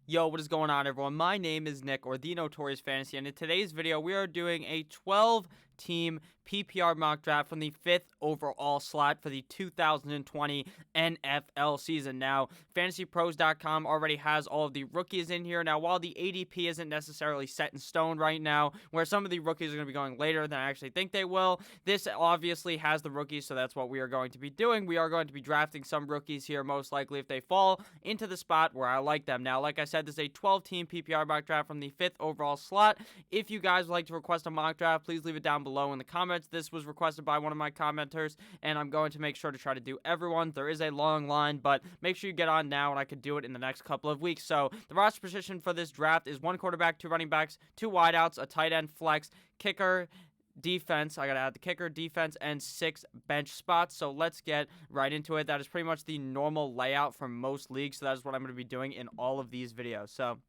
Yo, what is going on, everyone? My name is Nick, or The Notorious Fantasy, and in today's video, we are doing a 12-team PPR mock draft from the 5th overall slot for the 2020 NFL season. Now, FantasyPros.com already has all of the rookies in here. Now, while the ADP isn't necessarily set in stone right now, where some of the rookies are going to be going later than I actually think they will, this obviously has the rookies, so that's what we are going to be doing. We are going to be drafting some rookies here, most likely, if they fall into the spot where I like them. Now, like I said, this is a 12-team PPR mock draft from the 5th overall slot. If you guys would like to request a mock draft, please leave it down below in the comments. This was requested by one of my commenters, and I'm going to make sure to try to do everyone. There is a long line, but make sure you get on now, and I could do it in the next couple of weeks. So the roster position for this draft is 1 quarterback, 2 running backs, 2 wideouts, a tight end, flex, kicker, defense. I gotta add the kicker, defense, and 6 bench spots. So let's get right into it. That is pretty much the normal layout for most leagues. So that is what I'm going to be doing in all of these videos. So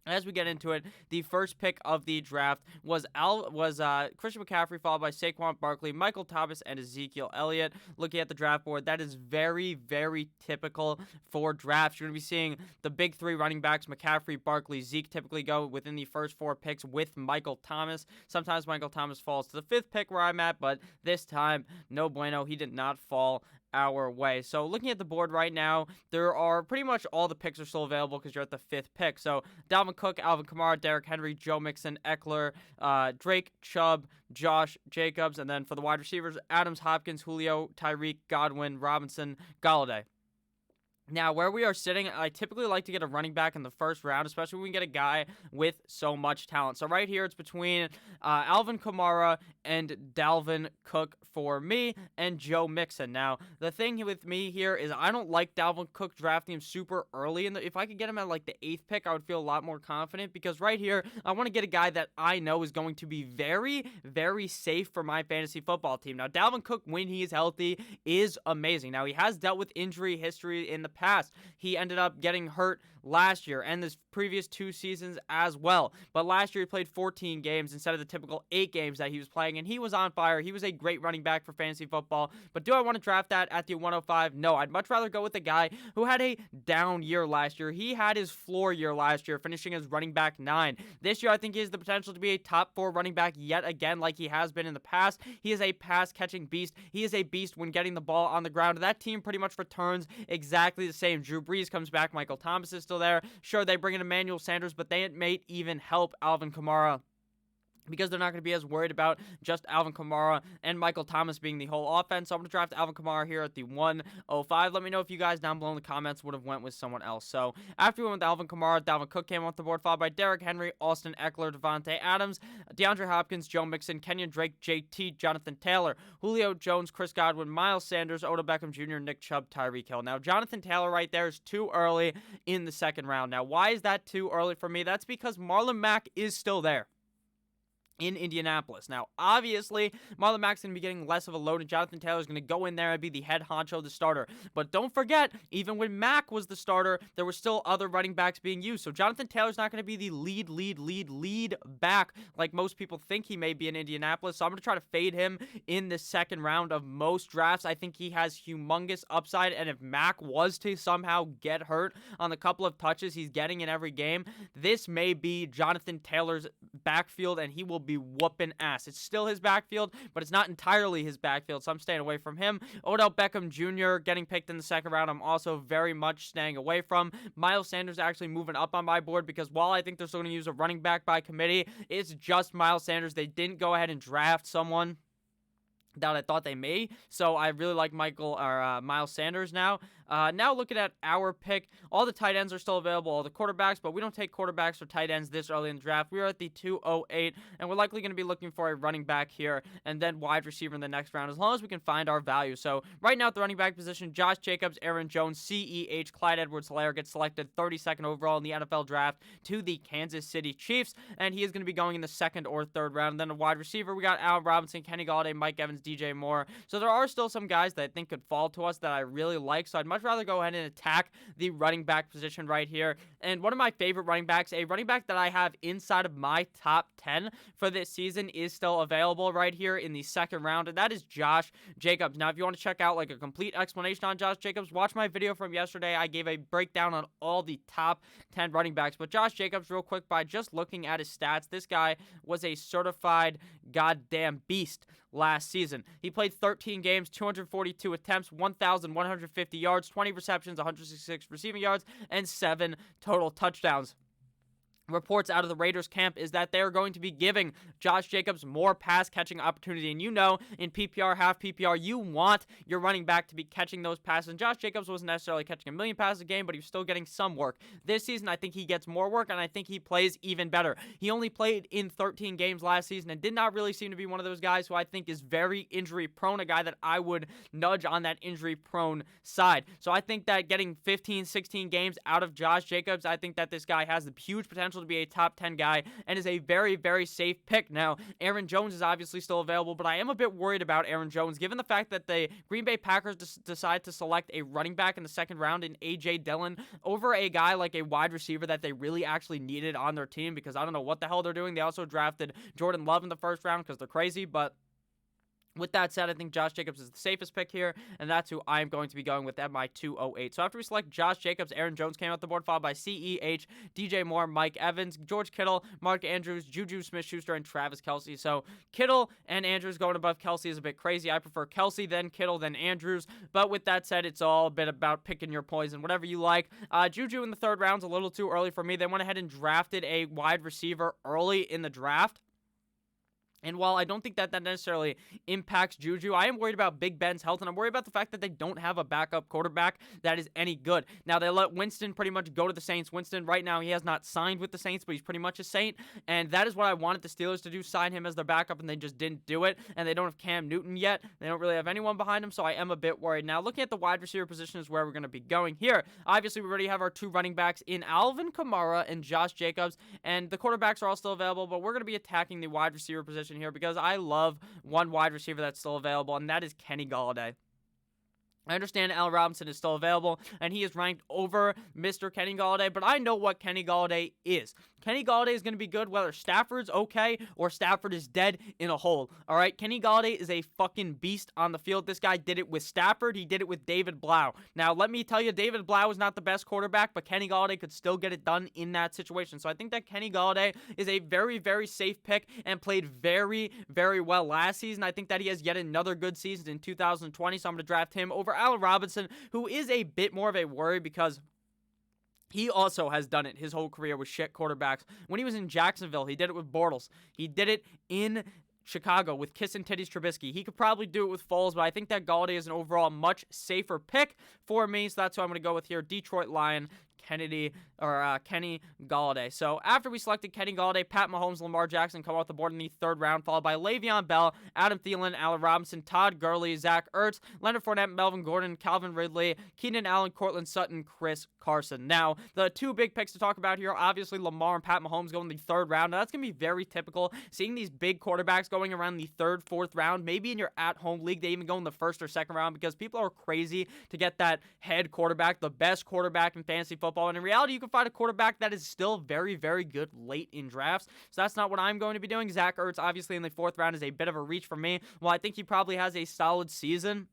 as we get into it, the first pick of the draft was Christian McCaffrey, followed by Saquon Barkley, Michael Thomas, and Ezekiel Elliott. Looking at the draft board, that is very, very typical for drafts. You're going to be seeing the big 3 running backs, McCaffrey, Barkley, Zeke, typically go within the first 4 picks with Michael Thomas. Sometimes Michael Thomas falls to the 5th pick where I'm at, but this time, no bueno. He did not fall our way. So looking at the board right now, there are pretty much all the picks are still available because you're at the 5th pick. So Dalvin Cook, Alvin Kamara, Derrick Henry, Joe Mixon, Eckler, Drake, Chubb, Josh Jacobs, and then for the wide receivers, Adams, Hopkins, Julio, Tyreek, Godwin, Robinson, Golladay. Now, where we are sitting, I typically like to get a running back in the first round, especially when we get a guy with so much talent. So right here, it's between Alvin Kamara and Dalvin Cook for me and Joe Mixon. Now, the thing with me here is I don't like Dalvin Cook drafting him super early. If I could get him at like the 8th pick, I would feel a lot more confident because right here, I want to get a guy that I know is going to be very, very safe for my fantasy football team. Now, Dalvin Cook, when he is healthy, is amazing. Now, he has dealt with injury history in the past. He ended up getting hurt last year and the previous 2 seasons as well. But last year he played 14 games instead of the typical 8 games that he was playing, and he was on fire. He was a great running back for fantasy football. But do I want to draft that at the 105? No, I'd much rather go with a guy who had a down year last year. He had his floor year last year, finishing as running back 9. This year I think he has the potential to be a top 4 running back yet again, like he has been in the past. He is a pass-catching beast. He is a beast when getting the ball on the ground. That team pretty much returns exactly the same. Drew Brees comes back. Michael Thomas is still there. Sure, they bring in Emmanuel Sanders, but they may even help Alvin Kamara, because they're not going to be as worried about just Alvin Kamara and Michael Thomas being the whole offense. So I'm going to draft Alvin Kamara here at the 105. Let me know if you guys down below in the comments would have went with someone else. So after we went with Alvin Kamara, Dalvin Cook came off the board, followed by Derrick Henry, Austin Eckler, Devontae Adams, DeAndre Hopkins, Joe Mixon, Kenyon Drake, JT, Jonathan Taylor, Julio Jones, Chris Godwin, Miles Sanders, Odell Beckham Jr., Nick Chubb, Tyreek Hill. Now, Jonathan Taylor right there is too early in the 2nd round. Now, why is that too early for me? That's because Marlon Mack is still there in Indianapolis. Now, obviously, Marlon Mack's going to be getting less of a load, and Jonathan Taylor's going to go in there and be the head honcho, the starter. But don't forget, even when Mack was the starter, there were still other running backs being used. So Jonathan Taylor's not going to be the lead back like most people think he may be in Indianapolis. So I'm going to try to fade him in the 2nd round of most drafts. I think he has humongous upside, and if Mack was to somehow get hurt on the couple of touches he's getting in every game, this may be Jonathan Taylor's backfield, and he will be whooping ass. It's still his backfield, but it's not entirely his backfield, so I'm staying away from him. Odell Beckham Jr. getting picked in the 2nd round, I'm also very much staying away from. Miles Sanders actually moving up on my board, because while I think they're still going to use a running back by committee, it's just Miles Sanders. They didn't go ahead and draft someone that I thought they may, so I really like Miles Sanders now. Now looking at our pick, all the tight ends are still available, all the quarterbacks, but we don't take quarterbacks or tight ends this early in the draft. We are at the 208, and we're likely going to be looking for a running back here and then wide receiver in the next round, as long as we can find our value. So right now at the running back position, Josh Jacobs, Aaron Jones, CEH, Clyde Edwards-Helaire gets selected 32nd overall in the NFL draft to the Kansas City Chiefs, and he is going to be going in the 2nd or 3rd round. And then a wide receiver, we got Allen Robinson, Kenny Golladay, Mike Evans, DJ Moore. So there are still some guys that I think could fall to us that I really like, so I'd much rather go ahead and attack the running back position right here. And one of my favorite running backs, a running back that I have inside of my top 10 for this season, is still available right here in the second round, and that is Josh Jacobs. Now, if you want to check out like a complete explanation on Josh Jacobs, watch my video from yesterday. I gave a breakdown on all the top 10 running backs. But Josh Jacobs, real quick, by just looking at his stats, this guy was a certified goddamn beast last season. He played 13 games, 242 attempts, 1,150 yards, 20 receptions, 166 receiving yards, and 7 total touchdowns. Reports out of the Raiders camp is that they're going to be giving Josh Jacobs more pass catching opportunity. And you know, in PPR, half PPR, you want your running back to be catching those passes. And Josh Jacobs wasn't necessarily catching a million passes a game, but he was still getting some work. This season, I think he gets more work, and I think he plays even better. He only played in 13 games last season and did not really seem to be one of those guys who I think is very injury prone, a guy that I would nudge on that injury prone side. So I think that getting 15, 16 games out of Josh Jacobs, I think that this guy has the huge potential to be a top 10 guy and is a very, very safe pick. Now, Aaron Jones is obviously still available, but I am a bit worried about Aaron Jones given the fact that the Green Bay Packers decide to select a running back in the second round in A.J. Dillon over a guy like a wide receiver that they really actually needed on their team, because I don't know what the hell they're doing. They also drafted Jordan Love in the first round because they're crazy, but with that said, I think Josh Jacobs is the safest pick here, and that's who I'm going to be going with at my 208. So after we select Josh Jacobs, Aaron Jones came out the board, followed by CEH, DJ Moore, Mike Evans, George Kittle, Mark Andrews, Juju Smith-Schuster, and Travis Kelce. So Kittle and Andrews going above Kelce is a bit crazy. I prefer Kelce, then Kittle, then Andrews. But with that said, it's all a bit about picking your poison, whatever you like. Juju in the third round's a little too early for me. They went ahead and drafted a wide receiver early in the draft. And while I don't think that necessarily impacts Juju, I am worried about Big Ben's health, and I'm worried about the fact that they don't have a backup quarterback that is any good. Now, they let Winston pretty much go to the Saints. Winston, right now, he has not signed with the Saints, but he's pretty much a Saint, and that is what I wanted the Steelers to do, sign him as their backup, and they just didn't do it, and they don't have Cam Newton yet. They don't really have anyone behind him, so I am a bit worried. Now, looking at the wide receiver position is where we're going to be going here. Obviously, we already have our two running backs in Alvin Kamara and Josh Jacobs, and the quarterbacks are all still available, but we're going to be attacking the wide receiver position here because I love one wide receiver that's still available, and that is Kenny Golladay. I understand Allen Robinson is still available, and he is ranked over Mr. Kenny Golladay, but I know what Kenny Golladay is. Kenny Golladay is going to be good whether Stafford's okay or Stafford is dead in a hole, all right? Kenny Golladay is a fucking beast on the field. This guy did it with Stafford. He did it with David Blau. Now, let me tell you, David Blau is not the best quarterback, but Kenny Golladay could still get it done in that situation. So I think that Kenny Golladay is a very, very safe pick and played very, very well last season. I think that he has yet another good season in 2020, so I'm going to draft him over Allen Robinson, who is a bit more of a worry because he also has done it his whole career with shit quarterbacks. When he was in Jacksonville, he did it with Bortles. He did it in Chicago with Kiss and Titties Trubisky. He could probably do it with Foles, but I think that Golladay is an overall much safer pick for me, so that's who I'm going to go with here. Detroit Lion, Kenny Golladay. So after we selected Kenny Golladay, Pat Mahomes, Lamar Jackson come off the board in the third round, followed by Le'Veon Bell, Adam Thielen, Allen Robinson, Todd Gurley, Zach Ertz, Leonard Fournette, Melvin Gordon, Calvin Ridley, Keenan Allen, Cortland Sutton, Chris Carson. Now, the two big picks to talk about here, obviously Lamar and Pat Mahomes go in the third round. Now, that's going to be very typical. Seeing these big quarterbacks going around the third, fourth round, maybe in your at-home league, they even go in the first or second round because people are crazy to get that head quarterback, the best quarterback in fantasy football. And in reality, you can find a quarterback that is still very, very good late in drafts. So that's not what I'm going to be doing. Zach Ertz, obviously, in the fourth round is a bit of a reach for me. While I think he probably has a solid season,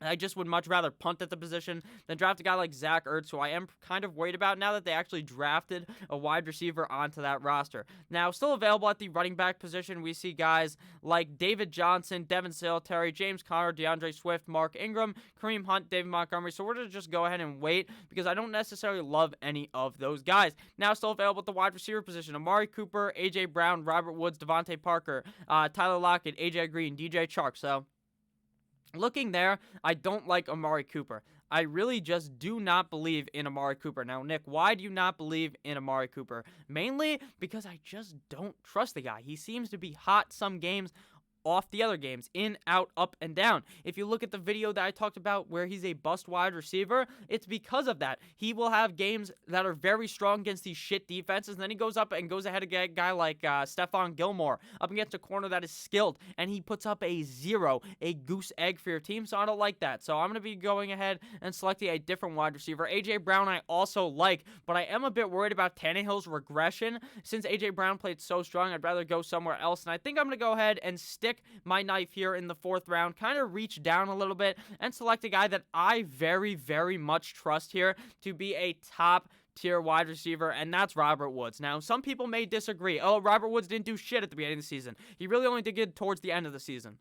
I just would much rather punt at the position than draft a guy like Zach Ertz, who I am kind of worried about now that they actually drafted a wide receiver onto that roster. Now, still available at the running back position, we see guys like David Johnson, Devin Singletary, James Conner, DeAndre Swift, Mark Ingram, Kareem Hunt, David Montgomery. So we're going to just go ahead and wait because I don't necessarily love any of those guys. Now, still available at the wide receiver position, Amari Cooper, A.J. Brown, Robert Woods, Devontae Parker, Tyler Lockett, A.J. Green, DJ Chark. So looking there, I don't like Amari Cooper. I really just do not believe in Amari Cooper. Now, Nick, why do you not believe in Amari Cooper? Mainly because I just don't trust the guy. He seems to be hot some games, off the other games, in, out, up, and down. If you look at the video that I talked about where he's a bust wide receiver, it's because of that. He will have games that are very strong against these shit defenses, and then he goes up and goes ahead of a guy like Stephon Gilmore up against a corner that is skilled, and he puts up a 0, a goose egg for your team, so I don't like that. So I'm going to be going ahead and selecting a different wide receiver. A.J. Brown I also like, but I am a bit worried about Tannehill's regression. Since A.J. Brown played so strong, I'd rather go somewhere else, and I think I'm going to go ahead and stick my knife here in the 4th round, kind of reach down a little bit and select a guy that I very, very much trust here to be a top tier wide receiver, and that's Robert Woods. Now, some people may disagree. Oh, Robert Woods didn't do shit at the beginning of the season. He really only did good towards the end of the season.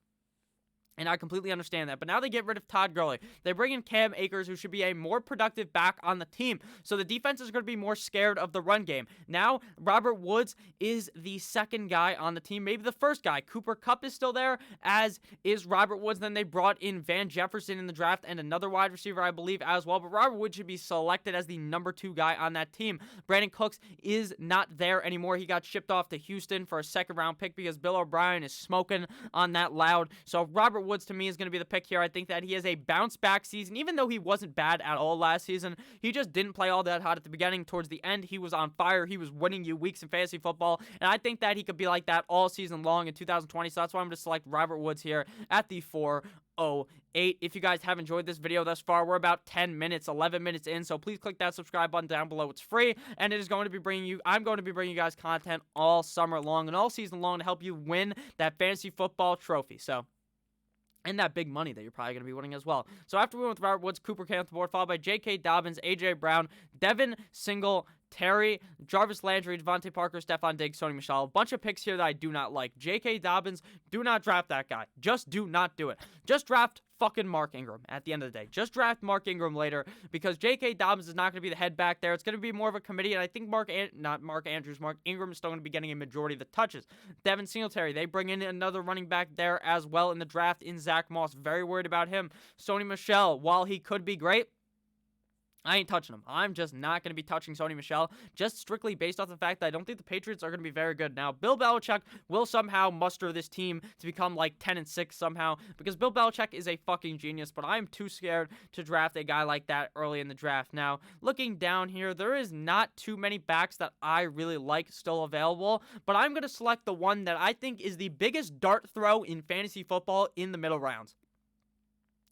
And I completely understand that. But now they get rid of Todd Gurley. They bring in Cam Akers, who should be a more productive back on the team. So the defense is going to be more scared of the run game. Now, Robert Woods is the second guy on the team, maybe the first guy. Cooper Kupp is still there, as is Robert Woods. Then they brought in Van Jefferson in the draft and another wide receiver, I believe, as well. But Robert Woods should be selected as the number 2 guy on that team. Brandon Cooks is not there anymore. He got shipped off to Houston for a 2nd-round pick because Bill O'Brien is smoking on that loud. So Robert Woods to me is going to be the pick here. I think that he has a bounce back season, even though he wasn't bad at all last season. He just didn't play all that hot at the beginning. Towards the end, he was on fire. He was winning you weeks in fantasy football, and I think that he could be like that all season long in 2020, so that's why I'm going to select Robert Woods here at the 408. If you guys have enjoyed this video thus far, we're about 10 minutes, 11 minutes in, so please click that subscribe button down below. It's free, and it is going to be I'm going to be bringing you guys content all summer long and all season long to help you win that fantasy football trophy. And that big money that you're probably going to be winning as well. So after we went with Robert Woods, Cooper came off the board, followed by J.K. Dobbins, A.J. Brown, Devin Singletary, Jarvis Landry, Devontae Parker, Stephon Diggs, Sony Michel. A bunch of picks here that I do not like. J.K. Dobbins, do not draft that guy. Just do not do it. Just draft fucking Mark Ingram at the end of the day. Just draft Mark Ingram later because J.K. Dobbins is not going to be the head back there. It's going to be more of a committee, and I think Mark Ingram is still going to be getting a majority of the touches. Devin Singletary, they bring in another running back there as well in the draft in Zach Moss. Very worried about him. Sony Michel, while he could be great, I ain't touching him. I'm just not going to be touching Sony Michel, just strictly based off the fact that I don't think the Patriots are going to be very good. Now, Bill Belichick will somehow muster this team to become like 10-6 somehow, because Bill Belichick is a fucking genius, but I'm too scared to draft a guy like that early in the draft. Now, looking down here, there is not too many backs that I really like still available, but I'm going to select the one that I think is the biggest dart throw in fantasy football in the middle rounds.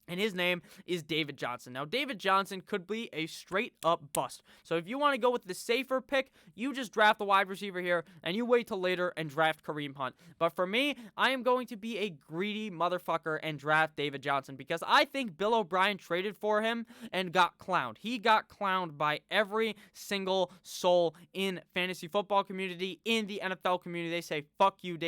And his name is David Johnson. Now, David Johnson could be a straight-up bust. So if you want to go with the safer pick, you just draft the wide receiver here, and you wait till later and draft Kareem Hunt. But for me, I am going to be a greedy motherfucker and draft David Johnson because I think Bill O'Brien traded for him and got clowned. He got clowned by every single soul in fantasy football community, in the NFL community. They say, fuck you,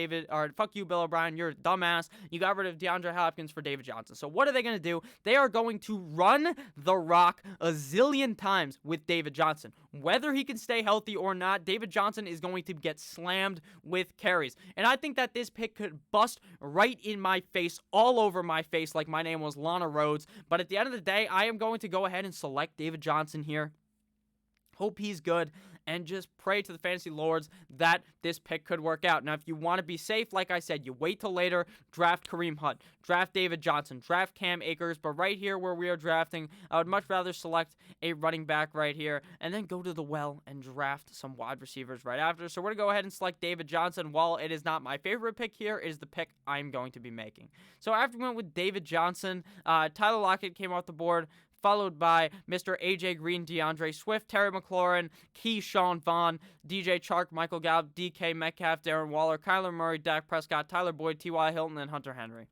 fuck you, Bill O'Brien. You're a dumbass. You got rid of DeAndre Hopkins for David Johnson. So what are they going to do? They are going to run the rock a zillion times with David Johnson. Whether he can stay healthy or not, David Johnson is going to get slammed with carries. And I think that this pick could bust right in my face, all over my face, like my name was Lana Rhodes. But at the end of the day, I am going to go ahead and select David Johnson here. Hope he's good, and just pray to the fantasy lords that this pick could work out. Now, if you want to be safe, like I said, you wait till later, draft Kareem Hunt, draft David Johnson, draft Cam Akers, but right here where we are drafting, I would much rather select a running back right here, and then go to the well and draft some wide receivers right after. So we're going to go ahead and select David Johnson. While it is not my favorite pick here, it is the pick I'm going to be making. So after we went with David Johnson, Tyler Lockett came off the board, followed by Mr. A.J. Green, DeAndre Swift, Terry McLaurin, Keyshawn Vaughn, DJ Chark, Michael Gallup, DK Metcalf, Darren Waller, Kyler Murray, Dak Prescott, Tyler Boyd, T.Y. Hilton, and Hunter Henry.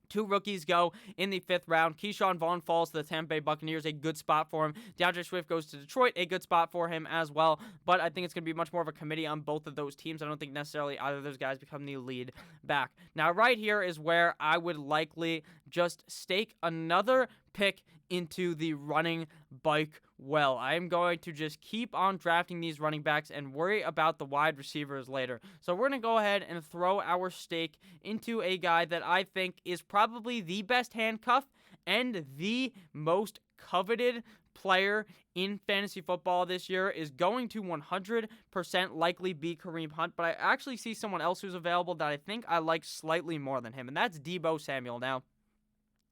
2 rookies go in the 5th round. Keyshawn Vaughn falls to the Tampa Bay Buccaneers, a good spot for him. DeAndre Swift goes to Detroit, a good spot for him as well. But I think it's going to be much more of a committee on both of those teams. I don't think necessarily either of those guys become the lead back. Now, right here is where I would likely just stake another pick into the running bike well. I am going to just keep on drafting these running backs and worry about the wide receivers later. So we're going to go ahead and throw our stake into a guy that I think is probably the best handcuff and the most coveted player in fantasy football this year is going to 100% likely be Kareem Hunt, but I actually see someone else who's available that I think I like slightly more than him, and that's Deebo Samuel. Now,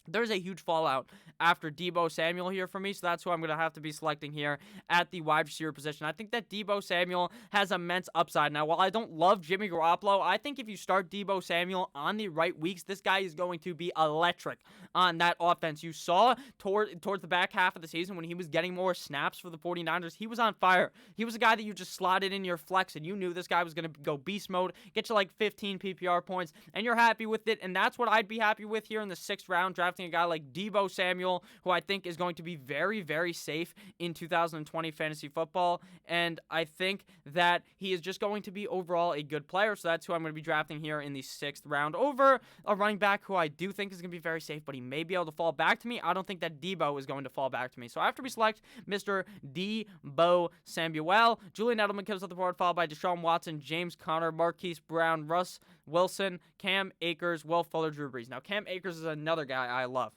there's a huge fallout after Deebo Samuel here for me, so that's who I'm going to have to be selecting here at the wide receiver position. I think that Deebo Samuel has immense upside. Now, while I don't love Jimmy Garoppolo, I think if you start Deebo Samuel on the right weeks, this guy is going to be electric on that offense. You saw towards the back half of the season when he was getting more snaps for the 49ers, he was on fire. He was a guy that you just slotted in your flex, and you knew this guy was going to go beast mode, get you like 15 PPR points, and you're happy with it, and that's what I'd be happy with here in the 6th round, drafting a guy like Deebo Samuel, who I think is going to be very, very safe in 2020 fantasy football, and I think that he is just going to be overall a good player, so that's who I'm going to be drafting here in the 6th round over a running back who I do think is going to be very safe, but he may be able to fall back to me. I don't think that Deebo is going to fall back to me, so after we select Mr. Deebo Samuel, Julian Edelman comes off the board, followed by Deshaun Watson, James Conner, Marquise Brown, Russ Wilson, Cam Akers, Will Fuller, Drew Brees. Now, Cam Akers is another guy I love.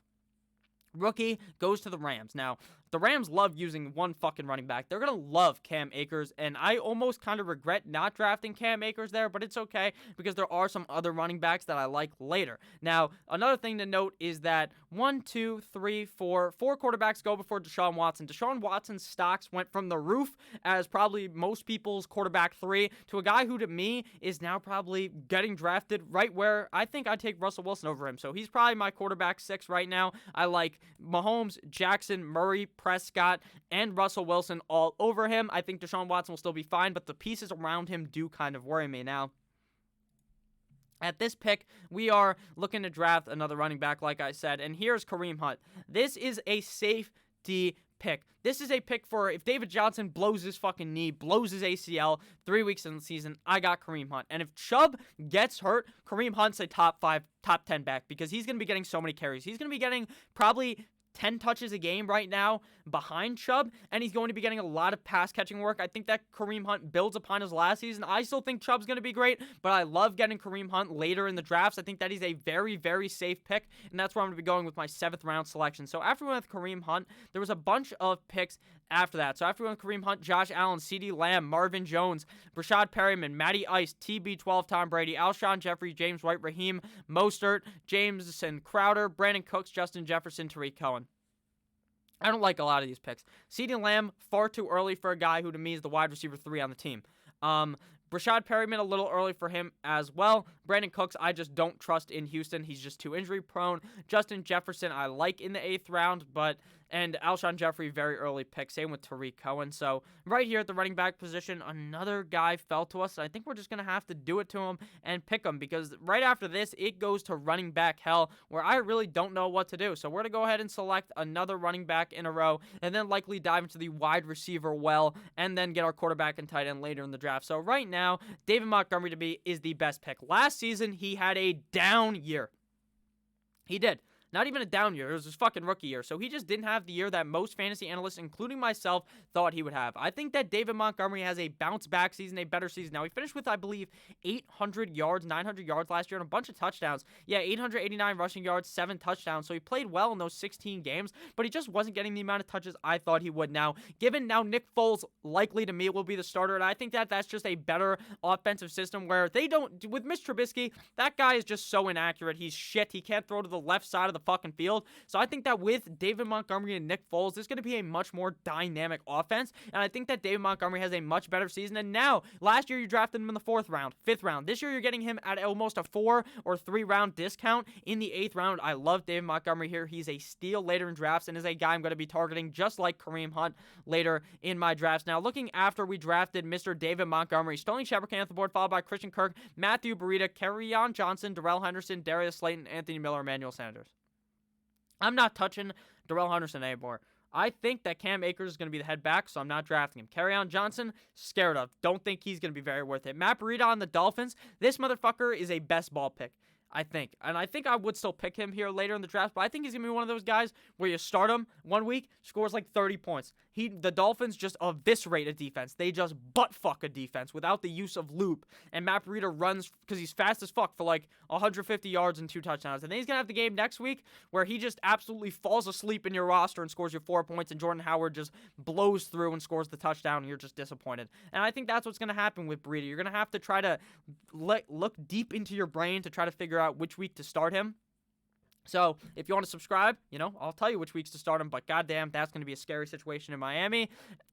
Rookie goes to the Rams. Now, the Rams love using one fucking running back. They're going to love Cam Akers, and I almost kind of regret not drafting Cam Akers there, but it's okay because there are some other running backs that I like later. Now, another thing to note is that 4 quarterbacks go before Deshaun Watson. Deshaun Watson's stocks went from the roof as probably most people's quarterback 3 to a guy who to me is now probably getting drafted right where I think I'd take Russell Wilson over him. So he's probably my quarterback 6 right now. I like Mahomes, Jackson, Murray, Prescott, and Russell Wilson all over him. I think Deshaun Watson will still be fine, but the pieces around him do kind of worry me now. At this pick, we are looking to draft another running back, like I said, and here's Kareem Hunt. This is a safety pick. This is a pick for if David Johnson blows his fucking knee, blows his ACL 3 weeks in the season, I got Kareem Hunt. And if Chubb gets hurt, Kareem Hunt's a top 10 back because he's going to be getting so many carries. He's going to be getting probably 10 touches a game right now behind Chubb, and he's going to be getting a lot of pass catching work. I think that Kareem Hunt builds upon his last season. I still think Chubb's going to be great, but I love getting Kareem Hunt later in the drafts. I think that he's a very, very safe pick, and that's where I'm going to be going with my 7th round selection. So after we went with Kareem Hunt, there was a bunch of picks after that. So after we went with Kareem Hunt, Josh Allen, CeeDee Lamb, Marvin Jones, Brashad Perryman, Matty Ice, TB12, Tom Brady, Alshon Jeffrey, James White, Raheem Mostert, Jameson Crowder, Brandon Cooks, Justin Jefferson, Tariq Cohen. I don't like a lot of these picks. CeeDee Lamb, far too early for a guy who to me is the wide receiver 3 on the team. Brashad Perryman, a little early for him as well. Brandon Cooks, I just don't trust in Houston. He's just too injury prone. Justin Jefferson, I like in the 8th round, and Alshon Jeffrey, very early pick. Same with Tariq Cohen. So right here at the running back position, another guy fell to us. I think we're just going to have to do it to him and pick him because right after this, it goes to running back hell where I really don't know what to do. So we're going to go ahead and select another running back in a row and then likely dive into the wide receiver well and then get our quarterback and tight end later in the draft. So right now, David Montgomery to me is the best pick. Last season, he had a down year. He did. Not even a down year. It was his fucking rookie year. So he just didn't have the year that most fantasy analysts, including myself, thought he would have. I think that David Montgomery has a bounce-back season, a better season. Now, he finished with, I believe, 800 yards, 900 yards last year, and a bunch of touchdowns. Yeah, 889 rushing yards, 7 touchdowns. So he played well in those 16 games, but he just wasn't getting the amount of touches I thought he would. Now, given now Nick Foles likely to me will be the starter, and I think that that's just a better offensive system where they don't, with Mitch Trubisky, that guy is just so inaccurate. He's shit. He can't throw to the left side of the fucking field. So I think that with David Montgomery and Nick Foles, there's going to be a much more dynamic offense. And I think that David Montgomery has a much better season. And now, last year you drafted him in the 4th round, 5th round. This year you're getting him at almost a 4 or 3 round discount in the 8th round. I love David Montgomery here. He's a steal later in drafts and is a guy I'm going to be targeting just like Kareem Hunt later in my drafts. Now, looking after we drafted Mr. David Montgomery, Sterling Shepard came off the board, followed by Christian Kirk, Matthew Breida, Kerryon Johnson, Darrell Henderson, Darius Slayton, Anthony Miller, Emmanuel Sanders. I'm not touching Darrell Henderson anymore. I think that Cam Akers is going to be the head back, so I'm not drafting him. Kerryon Johnson, scared of. Don't think he's going to be very worth it. Matt Breida on the Dolphins, this motherfucker is a best ball pick, I think. And I think I would still pick him here later in the draft, but I think he's going to be one of those guys where you start him 1 week, scores like 30 points. The Dolphins just eviscerate a defense. They just butt-fuck a defense without the use of loop. And Matt Breida runs because he's fast as fuck for like 150 yards and 2 touchdowns. And then he's going to have the game next week where he just absolutely falls asleep in your roster and scores your 4 points, and Jordan Howard just blows through and scores the touchdown, and you're just disappointed. And I think that's what's going to happen with Breida. You're going to have to try to look deep into your brain to try to figure out which week to start him. So, if you want to subscribe, I'll tell you which weeks to start him, but goddamn, that's going to be a scary situation in Miami.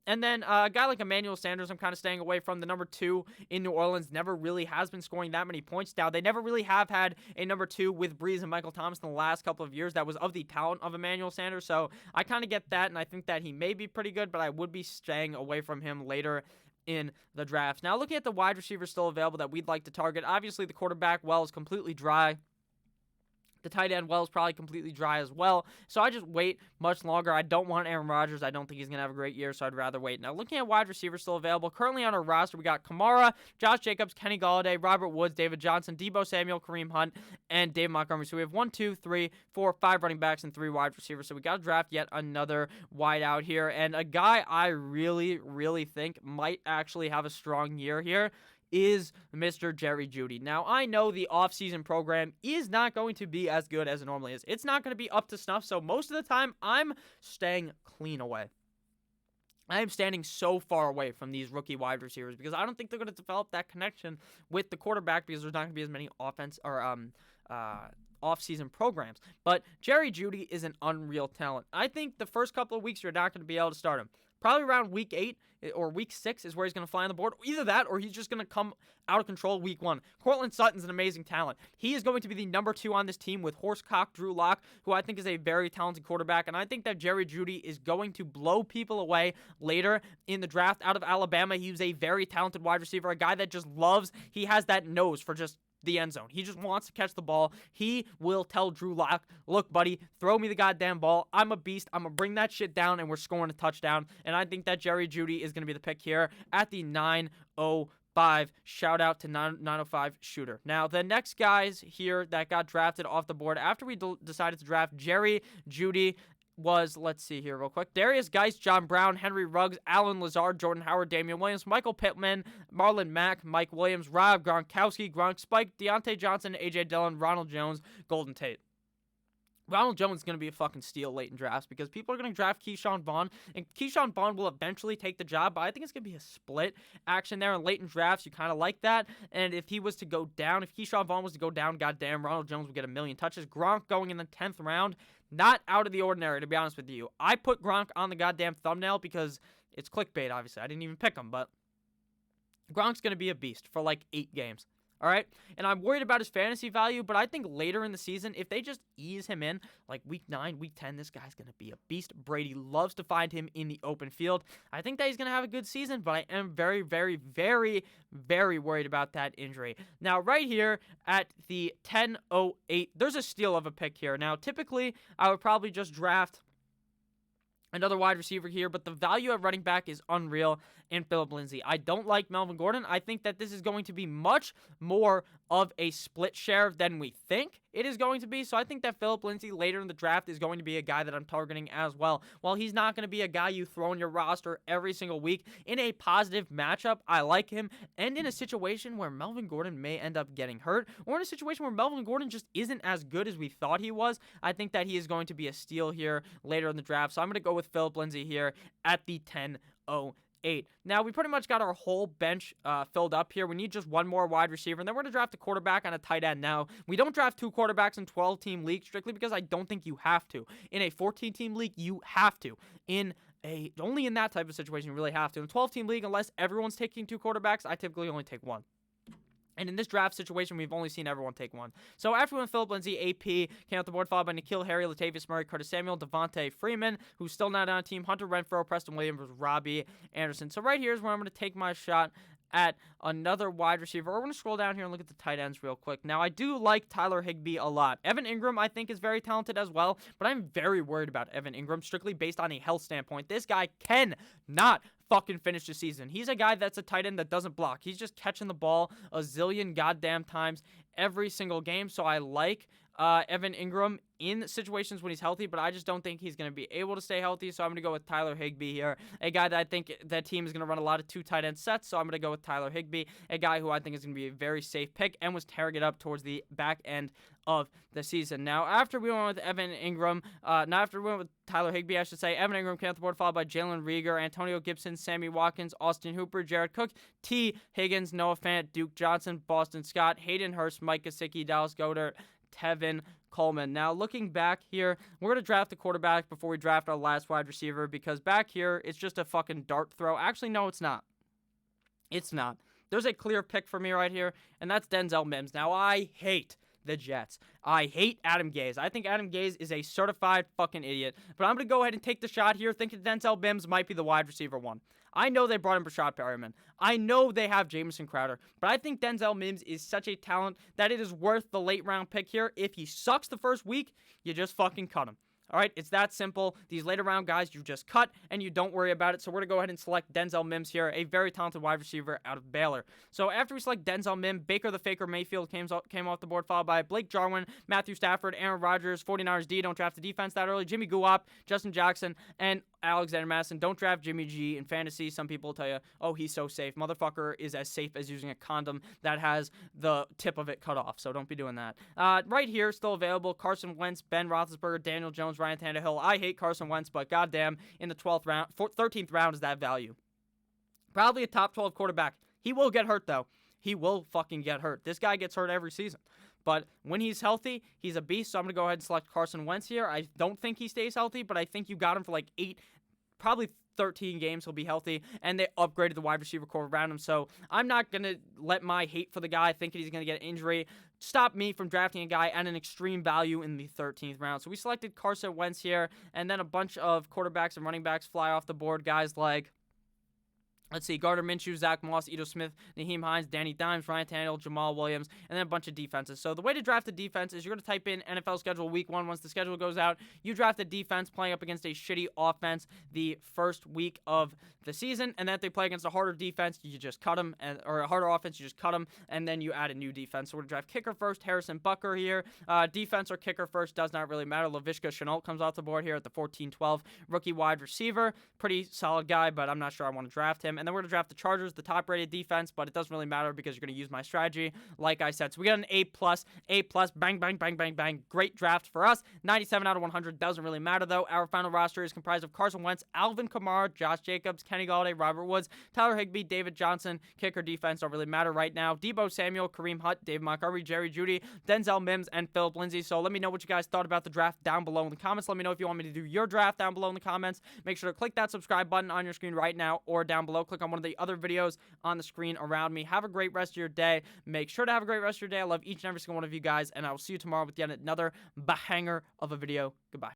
And then a guy like Emmanuel Sanders, I'm kind of staying away from. The number 2 in New Orleans never really has been scoring that many points. Now, they never really have had a number 2 with Breeze and Michael Thomas in the last couple of years that was of the talent of Emmanuel Sanders, so I kind of get that, and I think that he may be pretty good, but I would be staying away from him later in the draft. Now, looking at the wide receivers still available that we'd like to target, obviously the quarterback well is completely dry. The tight end well is probably completely dry as well. So I just wait much longer. I don't want Aaron Rodgers. I don't think he's going to have a great year, so I'd rather wait. Now, looking at wide receivers still available, currently on our roster, we got Kamara, Josh Jacobs, Kenny Golladay, Robert Woods, David Johnson, Deebo Samuel, Kareem Hunt, and David Montgomery. So we have 1, 2, 3, 4, 5 running backs and 3 wide receivers. So we got to draft yet another wide out here. And a guy I really, really think might actually have a strong year here is Mr. Jerry Jeudy. Now, I know the offseason program is not going to be as good as it normally is. It's not going to be up to snuff, so most of the time, I'm staying clean away. I am standing so far away from these rookie wide receivers because I don't think they're going to develop that connection with the quarterback because there's not going to be as many offense or off-season programs. But Jerry Jeudy is an unreal talent. I think the first couple of weeks you're not going to be able to start him. Probably around week 8 or week 6 is where he's going to fly on the board. Either that or he's just going to come out of control week 1. Cortland Sutton's an amazing talent. He is going to be the number 2 on this team with Horsecock Drew Lock, who I think is a very talented quarterback. And I think that Jerry Jeudy is going to blow people away later in the draft. Out of Alabama, he was a very talented wide receiver, a guy that just he has that nose for just the end zone. He just wants to catch the ball. He will tell Drew Lock, look, buddy, throw me the goddamn ball. I'm a beast. I'm going to bring that shit down, and we're scoring a touchdown. And I think that Jerry Jeudy is going to be the pick here at the 905. Shout out to 905 shooter. Now, the next guys here that got drafted off the board after we decided to draft Jerry Jeudy was, let's see here real quick, Darius Geis, John Brown, Henry Ruggs, Alan Lazard, Jordan Howard, Damian Williams, Michael Pittman, Marlon Mack, Mike Williams, Rob Gronkowski, Gronk, Spike, Deontay Johnson, A.J. Dillon, Ronald Jones, Golden Tate. Ronald Jones is going to be a fucking steal late in drafts because people are going to draft Keyshawn Vaughn, and Keyshawn Vaughn will eventually take the job, but I think it's going to be a split action there. And late in drafts, you kind of like that. And if he was to go down, if Keyshawn Vaughn was to go down, goddamn, Ronald Jones would get 1 million touches. Gronk going in the 10th round, not out of the ordinary, to be honest with you. I put Gronk on the goddamn thumbnail because it's clickbait, obviously. I didn't even pick him, but Gronk's going to be a beast for like 8 games. All right, and I'm worried about his fantasy value, but I think later in the season, if they just ease him in, like week 9, week 10, this guy's going to be a beast. Brady loves to find him in the open field. I think that he's going to have a good season, but I am very, very, very, very worried about that injury. Now, right here at the 10:08, there's a steal of a pick here. Now, typically, I would probably just draft another wide receiver here, but the value at running back is unreal in Phillip Lindsay. I don't like Melvin Gordon. I think that this is going to be much more of a split share than we think it is going to be. So I think that Phillip Lindsay later in the draft is going to be a guy that I'm targeting as well. While he's not going to be a guy you throw in your roster every single week, in a positive matchup, I like him. And in a situation where Melvin Gordon may end up getting hurt, or in a situation where Melvin Gordon just isn't as good as we thought he was, I think that he is going to be a steal here later in the draft. So I'm going to go with Phillip Lindsay here at the 10:08. Now, we pretty much got our whole bench filled up here. We need just one more wide receiver, and then we're going to draft a quarterback and a tight end. Now, we don't draft 2 quarterbacks in 12-team leagues strictly because I don't think you have to. In a 14-team league, you have to. Only in that type of situation, you really have to. In a 12-team league, unless everyone's taking 2 quarterbacks, I typically only take 1. And in this draft situation, we've only seen everyone take 1. So after we went Phillip Lindsay, AP came off the board, followed by N'Keal Harry, Latavius Murray, Curtis Samuel, Devontae Freeman, who's still not on a team, Hunter Renfrow, Preston Williams, Robbie Anderson. So right here is where I'm going to take my shot at another wide receiver. We're going to scroll down here and look at the tight ends real quick. Now, I do like Tyler Higbee a lot. Evan Ingram, I think, is very talented as well, but I'm very worried about Evan Ingram, strictly based on a health standpoint. This guy cannot fucking finish the season. He's a guy that's a tight end that doesn't block. He's just catching the ball a zillion goddamn times every single game, so I like Evan Ingram in situations when he's healthy, but I just don't think he's going to be able to stay healthy, so I'm going to go with Tyler Higbee here, a guy that I think that team is going to run a lot of 2 tight end sets, so I'm going to go with Tyler Higbee, a guy who I think is going to be a very safe pick and was tearing it up towards the back end of the season. Now, after we went with Evan Ingram, not after we went with Tyler Higbee, I should say, Evan Ingram came off the board, followed by Jalen Reagor, Antonio Gibson, Sammy Watkins, Austin Hooper, Jared Cook, T. Higgins, Noah Fant, Duke Johnson, Boston Scott, Hayden Hurst, Mike Gesicki, Dallas Goedert, Tevin Coleman. Now, looking back here, we're going to draft a quarterback before we draft our last wide receiver because back here, it's just a fucking dart throw. Actually, no, it's not. It's not. There's a clear pick for me right here, and that's Denzel Mims. Now, I hate the Jets. I hate Adam Gase. I think Adam Gase is a certified fucking idiot, but I'm going to go ahead and take the shot here, thinking Denzel Mims might be the wide receiver one. I know they brought in Brashad Perriman. I know they have Jamison Crowder, but I think Denzel Mims is such a talent that it is worth the late round pick here. If he sucks the first week, you just fucking cut him. All right, it's that simple. These later round guys, you just cut and you don't worry about it. So we're going to go ahead and select Denzel Mims here, a very talented wide receiver out of Baylor. So after we select Denzel Mims, Baker the Faker Mayfield came off the board, followed by Blake Jarwin, Matthew Stafford, Aaron Rodgers, 49ers D, don't draft the defense that early, Jimmy Guap, Justin Jackson, and Alexander Madison. Don't draft Jimmy G in fantasy. Some people will tell you, oh, he's so safe. Motherfucker is as safe as using a condom that has the tip of it cut off, so don't be doing that. Right here, still available, Carson Wentz, Ben Roethlisberger, Daniel Jones, Ryan Tannehill. I hate Carson Wentz, but goddamn, in the 13th round is that value. Probably a top 12 quarterback. He will get hurt, though. He will fucking get hurt. This guy gets hurt every season. But when he's healthy, he's a beast, so I'm going to go ahead and select Carson Wentz here. I don't think he stays healthy, but I think you got him for like 8, probably 13 games he'll be healthy, and they upgraded the wide receiver core around him, so I'm not going to let my hate for the guy thinking he's going to get an injury stop me from drafting a guy at an extreme value in the 13th round. So we selected Carson Wentz here, and then a bunch of quarterbacks and running backs fly off the board, guys like, let's see, Gardner Minshew, Zach Moss, Ito Smith, Naheem Hines, Danny Dimes, Ryan Tannehill, Jamal Williams, and then a bunch of defenses. So the way to draft a defense is you're going to type in NFL schedule week 1. Once the schedule goes out, you draft a defense playing up against a shitty offense the first week of the season, and then if they play against a harder defense, you just cut them, or a harder offense, you just cut them, and then you add a new defense. So we're going to draft kicker first, Harrison Butker here. Defense or kicker first does not really matter. Laviska Shenault comes off the board here at the 14-12. Rookie wide receiver, pretty solid guy, but I'm not sure I want to draft him. And then we're going to draft the Chargers, the top-rated defense, but it doesn't really matter because you're going to use my strategy, like I said. So we got an A+, bang, bang, bang, bang, bang. Great draft for us. 97 out of 100 doesn't really matter, though. Our final roster is comprised of Carson Wentz, Alvin Kamara, Josh Jacobs, Kenny Golladay, Robert Woods, Tyler Higbee, David Johnson. Kicker defense don't really matter right now. Deebo Samuel, Kareem Hunt, David Montgomery, Jerry Jeudy, Denzel Mims, and Philip Lindsay. So let me know what you guys thought about the draft down below in the comments. Let me know if you want me to do your draft down below in the comments. Make sure to click that subscribe button on your screen right now or down below. Click on one of the other videos on the screen around me. Have a great rest of your day. Make sure to have a great rest of your day. I love each and every single one of you guys, and I will see you tomorrow with yet another banger of a video. Goodbye.